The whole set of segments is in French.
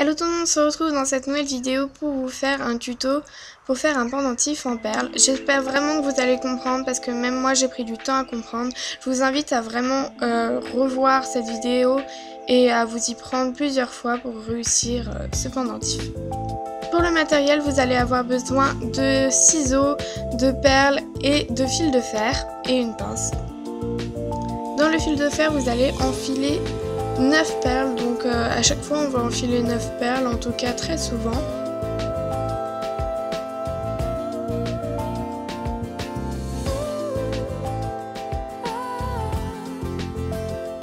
Hello tout le monde, on se retrouve dans cette nouvelle vidéo pour vous faire un tuto pour faire un pendentif en perles. J'espère vraiment que vous allez comprendre parce que même moi j'ai pris du temps à comprendre. Je vous invite à vraiment revoir cette vidéo et à vous y prendre plusieurs fois pour réussir ce pendentif. Pour le matériel, vous allez avoir besoin de ciseaux, de perles et de fil de fer et une pince. Dans le fil de fer, vous allez enfiler 9 perles, donc à chaque fois on va enfiler 9 perles, en tout cas très souvent.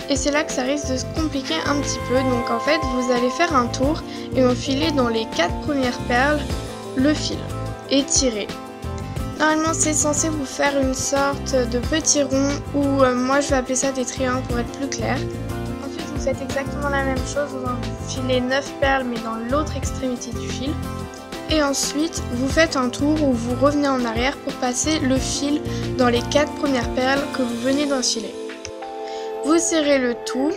Et c'est là que ça risque de se compliquer un petit peu, donc en fait vous allez faire un tour et enfiler dans les 4 premières perles le fil et tirer. Normalement c'est censé vous faire une sorte de petit rond ou moi je vais appeler ça des triangles pour être plus clair. Ensuite vous faites exactement la même chose, vous enfilez 9 perles mais dans l'autre extrémité du fil. Et ensuite vous faites un tour où vous revenez en arrière pour passer le fil dans les 4 premières perles que vous venez d'enfiler. Vous serrez le tout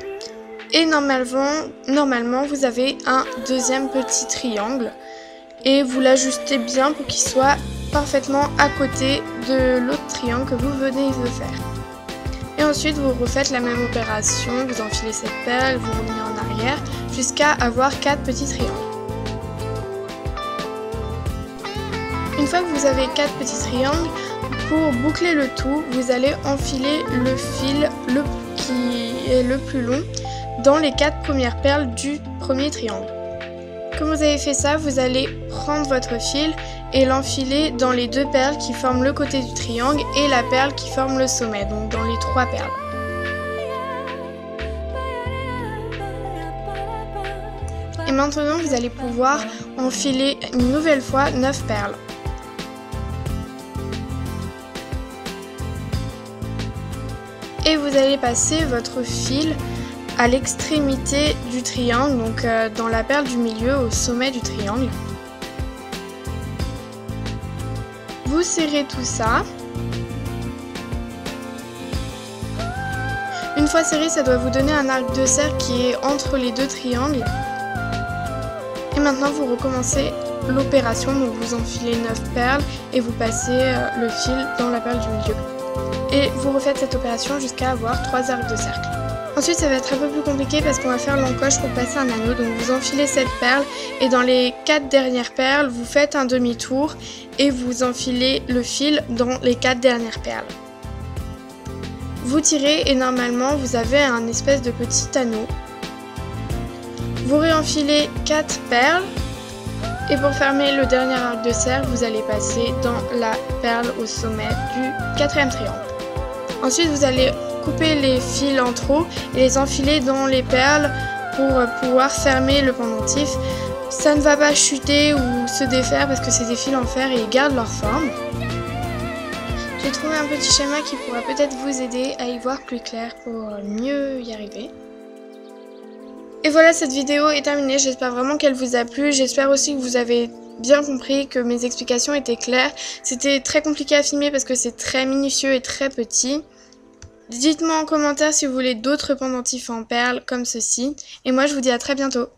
et normalement vous avez un deuxième petit triangle et vous l'ajustez bien pour qu'il soit parfaitement à côté de l'autre triangle que vous venez de faire. Et ensuite vous refaites la même opération, vous enfilez cette perle, vous revenez en arrière jusqu'à avoir 4 petits triangles. Une fois que vous avez 4 petits triangles, pour boucler le tout, vous allez enfiler le fil qui est le plus long dans les 4 premières perles du premier triangle. Quand vous avez fait ça, vous allez prendre votre fil et l'enfiler dans les 2 perles qui forment le côté du triangle et la perle qui forme le sommet, donc dans les 3 perles. Et maintenant, vous allez pouvoir enfiler une nouvelle fois 9 perles. Et vous allez passer votre fil à l'extrémité du triangle, donc dans la perle du milieu au sommet du triangle. Vous serrez tout ça. Une fois serré, ça doit vous donner un arc de cercle qui est entre les 2 triangles. Et maintenant vous recommencez l'opération, donc vous enfilez 9 perles et vous passez le fil dans la perle du milieu. Et vous refaites cette opération jusqu'à avoir 3 arcs de cercle. Ensuite ça va être un peu plus compliqué parce qu'on va faire l'encoche pour passer un anneau. Donc vous enfilez cette perle et dans les 4 dernières perles vous faites un demi-tour et vous enfilez le fil dans les 4 dernières perles. Vous tirez et normalement vous avez un espèce de petit anneau. Vous réenfilez 4 perles et pour fermer le dernier arc de cercle vous allez passer dans la perle au sommet du 4e triangle. Ensuite vous allez couper les fils en trop et les enfiler dans les perles pour pouvoir fermer le pendentif. Ça ne va pas chuter ou se défaire parce que c'est des fils en fer et ils gardent leur forme. J'ai trouvé un petit schéma qui pourra peut-être vous aider à y voir plus clair pour mieux y arriver. Et voilà, cette vidéo est terminée, j'espère vraiment qu'elle vous a plu, j'espère aussi que vous avez bien compris, que mes explications étaient claires. C'était très compliqué à filmer parce que c'est très minutieux et très petit. Dites-moi en commentaire si vous voulez d'autres pendentifs en perles comme ceci. Et moi je vous dis à très bientôt.